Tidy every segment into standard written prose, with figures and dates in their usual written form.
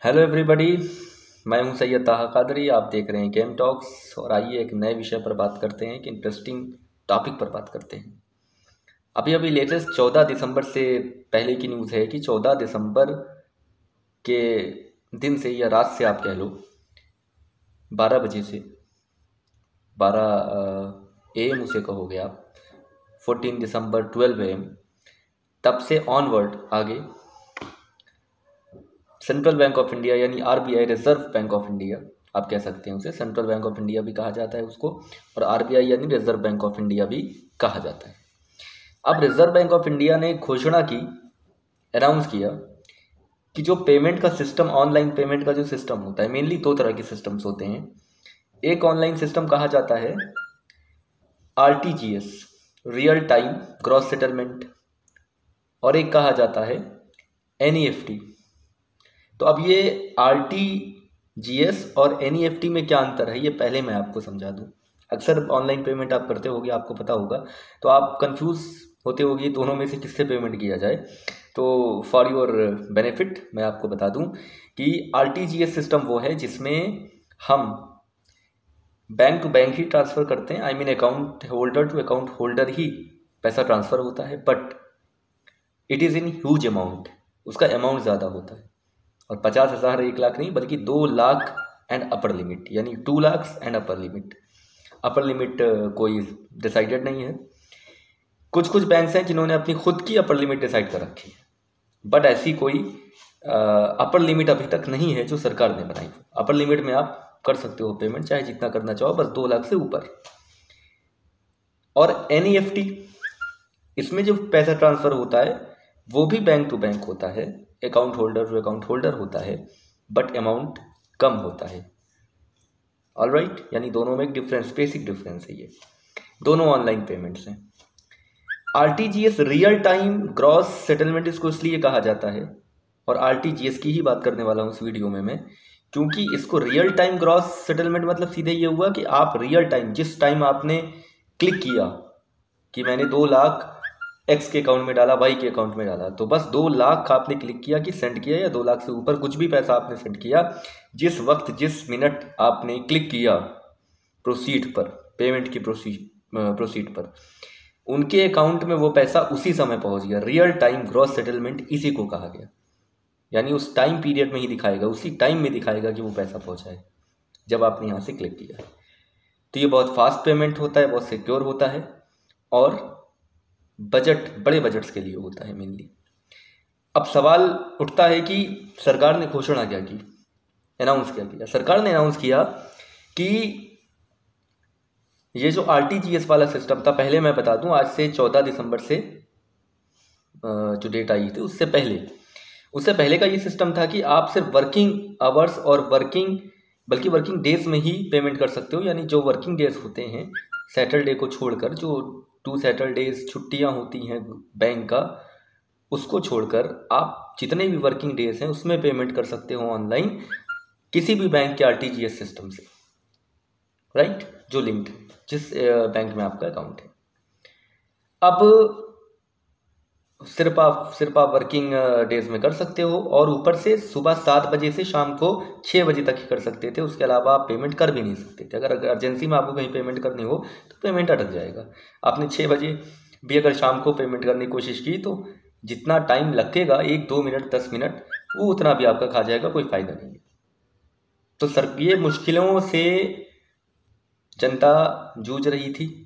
Hello everybody. मैं हूं सैयद ताहा कादरी। आप देख रहे हैं गेम टॉक्स और आइए एक नए विषय पर बात करते हैं, एक इंटरेस्टिंग टॉपिक पर बात करते हैं। अभी अभी लेटेस्ट 14 दिसंबर से पहले की न्यूज़ है कि 14 दिसंबर के दिन से या रात से आप कह लो 12 बजे से 12 AM उसे कहोगे आप, 14 दिसंबर 12 AM, तब से ऑनवर्ड आगे सेंट्रल बैंक ऑफ इंडिया यानी RBI, reserve bank of India आप कह सकते हैं उसे, सेंट्रल बैंक ऑफ इंडिया भी कहा जाता है उसको, और RBI यानी रिजर्व बैंक ऑफ इंडिया भी कहा जाता है। अब रिजर्व बैंक ऑफ इंडिया ने घोषणा की, अनाउंस किया कि जो पेमेंट का सिस्टम, ऑनलाइन पेमेंट का जो सिस्टम होता है, मेनली दो तरह के सिस्टम्स होते हैं। एक ऑनलाइन सिस्टम कहा जाता है RTGS, real time gross settlement, और एक कहा जाता है NEFT। तो अब ये RTGS और NEFT में क्या अंतर है, ये पहले मैं आपको समझा दूं। अक्सर ऑनलाइन पेमेंट आप करते होगे, आपको पता होगा, तो आप कंफ्यूज होते होगे दोनों में से किससे पेमेंट किया जाए। तो फॉर योर बेनिफिट मैं आपको बता दूं कि RTGS सिस्टम वो है जिसमें हम बैंक टू बैंक ही ट्रांसफ़र करते हैं, I mean account holder to account holder ही पैसा ट्रांसफ़र होता है, but it is in huge amount, उसका अमाउंट ज़्यादा होता है, और 50,000 1 लाख नहीं बल्कि 2 लाख एंड अपर लिमिट, यानी 2 lakh and upper limit. Upper limit कोई डिसाइडेड नहीं है, कुछ कुछ बैंक्स हैं जिन्होंने अपनी खुद की अपर लिमिट डिसाइड कर रखी है, बट ऐसी कोई अपर लिमिट अभी तक नहीं है जो सरकार ने बनाई। अपर लिमिट में आप कर सकते हो पेमेंट चाहे जितना करना चाहो, बस 2 लाख से ऊपर। और NEFT, इसमें जो पैसा ट्रांसफ़र होता है वो भी बैंक टू बैंक होता है, account holder to account holder होता है, बट अमाउंट कम होता है। ऑलराइट, यानी दोनों में एक डिफरेंस, बेसिक डिफरेंस है। ये दोनों ऑनलाइन पेमेंट्स हैं। RTGS real time gross settlement इसको इसलिए कहा जाता है, और RTGS की ही बात करने वाला हूँ इस वीडियो में मैं, क्योंकि इसको रियल टाइम ग्रॉस सेटलमेंट मतलब सीधे ये हुआ कि आप रियल टाइम, जिस टाइम आपने क्लिक किया कि मैंने 2 लाख X के अकाउंट में डाला, Y के अकाउंट में डाला, तो बस 2 लाख आपने क्लिक किया कि सेंड किया, या 2 लाख से ऊपर कुछ भी पैसा आपने सेंड किया, जिस वक्त जिस मिनट आपने क्लिक किया प्रोसीड पर, पेमेंट की प्रोसीड पर, उनके अकाउंट में वो पैसा उसी समय पहुंच गया। रियल टाइम ग्रॉस सेटलमेंट इसी को कहा गया, यानी उस टाइम पीरियड में ही दिखाएगा, उसी टाइम में दिखाएगा कि वो पैसा पहुंचा है जब आपने यहाँ से क्लिक किया। तो ये बहुत फास्ट पेमेंट होता है, बहुत सिक्योर होता है, और बजट, बड़े बजट्स के लिए होता है मेनली। अब सवाल उठता है कि सरकार ने घोषणा क्या की, अनाउंस क्या किया। सरकार ने अनाउंस किया कि ये जो RTGS वाला सिस्टम था, पहले मैं बता दूं, आज से 14 दिसंबर से जो डेट आई थी उससे पहले का ये सिस्टम था कि आप सिर्फ वर्किंग आवर्स और वर्किंग डेज में ही पेमेंट कर सकते हो, यानी जो वर्किंग डेज होते हैं सैटरडे को छोड़कर, जो 2 सैटरडेज छुट्टियां होती हैं बैंक का, उसको छोड़कर आप जितने भी वर्किंग डेज हैं उसमें पेमेंट कर सकते हो ऑनलाइन, किसी भी बैंक के RTGS सिस्टम से, राइट, जो लिंक्ड है जिस बैंक में आपका अकाउंट है। अब सिर्फ आप वर्किंग डेज में कर सकते हो, और ऊपर से सुबह 7 बजे से शाम को 6 बजे तक ही कर सकते थे, उसके अलावा आप पेमेंट कर भी नहीं सकते थे। अगर अर्जेंसी में आपको कहीं पेमेंट करनी हो तो पेमेंट अटक जाएगा। आपने 6 बजे भी अगर शाम को पेमेंट करने की कोशिश की तो जितना टाइम लगेगा, 1-2 मिनट 10 मिनट, वो उतना भी आपका खा जाएगा, कोई फ़ायदा नहीं है। तो सर ये मुश्किलों से जनता जूझ रही थी,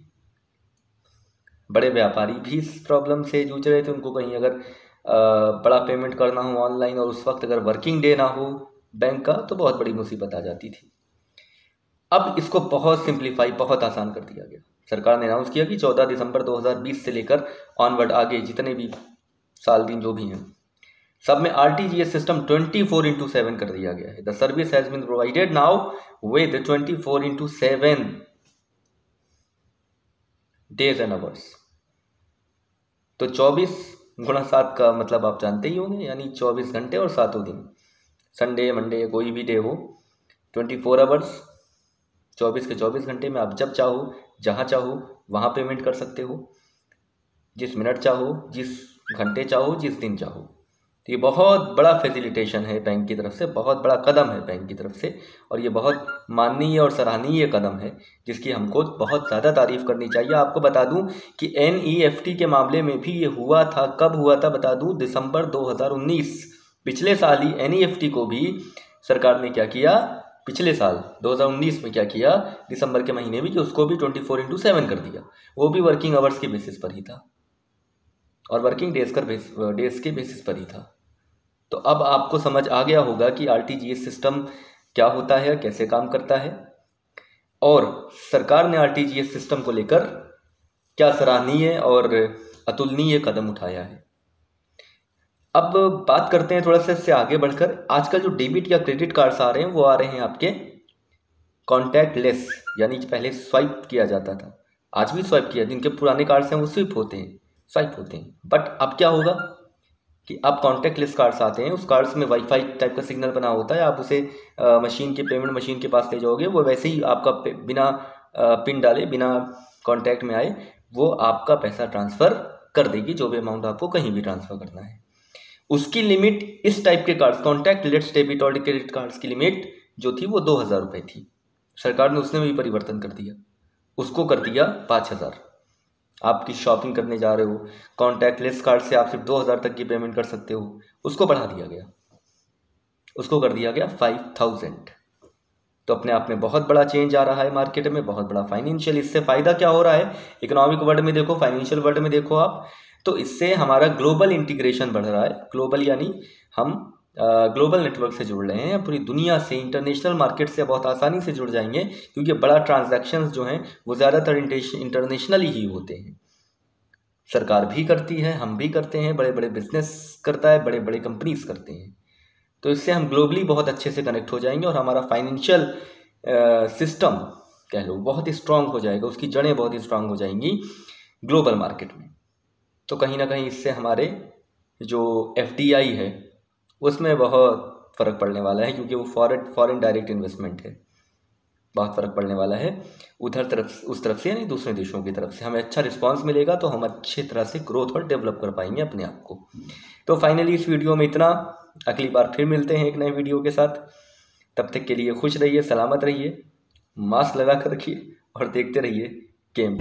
बड़े व्यापारी भी इस प्रॉब्लम से जूझ रहे थे। उनको कहीं अगर बड़ा पेमेंट करना हो ऑनलाइन और उस वक्त अगर वर्किंग डे ना हो बैंक का, तो बहुत बड़ी मुसीबत आ जाती थी। अब इसको बहुत सिंप्लीफाई, बहुत आसान कर दिया गया। सरकार ने अनाउंस किया कि 14 दिसंबर 2020 से लेकर ऑनवर्ड आगे जितने भी साल दिन जो भी हैं, सब में RTGS सिस्टम 24/7 कर दिया गया है। The service has been provided now with 24/7 days and hours. तो 24 × 7 का मतलब आप जानते ही होंगे, यानी 24 घंटे और 7 दिन, संडे मंडे कोई भी डे हो, 24 आवर्स, 24 के 24 घंटे में आप जब चाहो जहाँ चाहो वहाँ पेमेंट कर सकते हो, जिस मिनट चाहो, जिस घंटे चाहो, जिस दिन चाहो, तो ये बहुत बड़ा फैसिलिटेशन है बैंक की तरफ से, बहुत बड़ा कदम है बैंक की तरफ से, और ये बहुत माननीय और सराहनीय कदम है जिसकी हमको बहुत ज़्यादा तारीफ़ करनी चाहिए। आपको बता दूं कि NEFT के मामले में भी ये हुआ था। कब हुआ था बता दूं, दिसंबर 2019, पिछले साल ही NEFT को भी सरकार ने क्या किया, पिछले साल 2019 में क्या किया, दिसंबर के महीने में, कि उसको भी 24/7 कर दिया। वो भी वर्किंग आवर्स के बेसिस पर ही था और वर्किंग डेज के बेसिस पर ही था। तो अब आपको समझ आ गया होगा कि RTGS सिस्टम क्या होता है, कैसे काम करता है, और सरकार ने RTGS सिस्टम को लेकर क्या सराहनीय और अतुलनीय कदम उठाया है। अब बात करते हैं थोड़ा सा इससे आगे बढ़कर। आजकल जो डेबिट या क्रेडिट कार्ड्स आ रहे हैं वो आ रहे हैं आपके कॉन्टैक्ट लेस, यानी कि पहले स्वाइप किया जाता था, आज भी स्वाइप किया, जिनके पुराने कार्ड्स हैं वो स्वाइप होते हैं। बट अब क्या होगा कि अब कॉन्टैक्ट लेस कार्ड्स आते हैं। उस कार्ड्स में वाईफाई टाइप का सिग्नल बना होता है। आप उसे पेमेंट मशीन के पास ले जाओगे, वो वैसे ही आपका बिना पिन डाले, बिना कॉन्टैक्ट में आए, वो आपका पैसा ट्रांसफ़र कर देगी, जो भी अमाउंट आपको कहीं भी ट्रांसफ़र करना है। उसकी लिमिट इस टाइप के कार्ड्स, कॉन्टैक्ट लेस डेबिट और क्रेडिट कार्ड्स की लिमिट जो थी वो 2,000 रुपये थी। सरकार ने उसमें भी परिवर्तन कर दिया, उसको कर दिया 5,000। आपकी शॉपिंग करने जा रहे हो, कॉन्टैक्ट लेस कार्ड से आप सिर्फ 2,000 तक की पेमेंट कर सकते हो, उसको बढ़ा दिया गया, उसको कर दिया गया 5,000। तो अपने आप में बहुत बड़ा चेंज आ रहा है मार्केट में, बहुत बड़ा फाइनेंशियल। इससे फ़ायदा क्या हो रहा है, इकोनॉमिक वर्ल्ड में देखो, फाइनेंशियल वर्ल्ड में देखो आप, तो इससे हमारा ग्लोबल इंटीग्रेशन बढ़ रहा है। ग्लोबल यानी हम ग्लोबल नेटवर्क से जुड़ रहे हैं, पूरी दुनिया से, इंटरनेशनल मार्केट से बहुत आसानी से जुड़ जाएंगे, क्योंकि बड़ा ट्रांजैक्शंस जो हैं वो ज़्यादातर इंटरनेशनली ही होते हैं। सरकार भी करती है, हम भी करते हैं, बड़े बड़े बिजनेस करता है, बड़े बड़े कंपनीज करते हैं। तो इससे हम ग्लोबली बहुत अच्छे से कनेक्ट हो जाएंगे और हमारा फाइनेंशियल सिस्टम कह लो बहुत ही स्ट्रांग हो जाएगा, उसकी जड़ें बहुत ही स्ट्रांग हो जाएंगी ग्लोबल मार्केट में। तो कहीं ना कहीं इससे हमारे जो FDI है उसमें बहुत फ़र्क पड़ने वाला है, क्योंकि वो फॉरेन डायरेक्ट इन्वेस्टमेंट है, बहुत फ़र्क पड़ने वाला है उस तरफ से, यानी दूसरे देशों की तरफ से। हमें अच्छा रिस्पांस मिलेगा तो हम अच्छी तरह से ग्रोथ और डेवलप कर पाएंगे अपने आप को। तो फाइनली इस वीडियो में इतना, अगली बार फिर मिलते हैं एक नए वीडियो के साथ। तब तक के लिए खुश रहिए, सलामत रहिए, मास्क लगा कर रखिए और देखते रहिए गेम।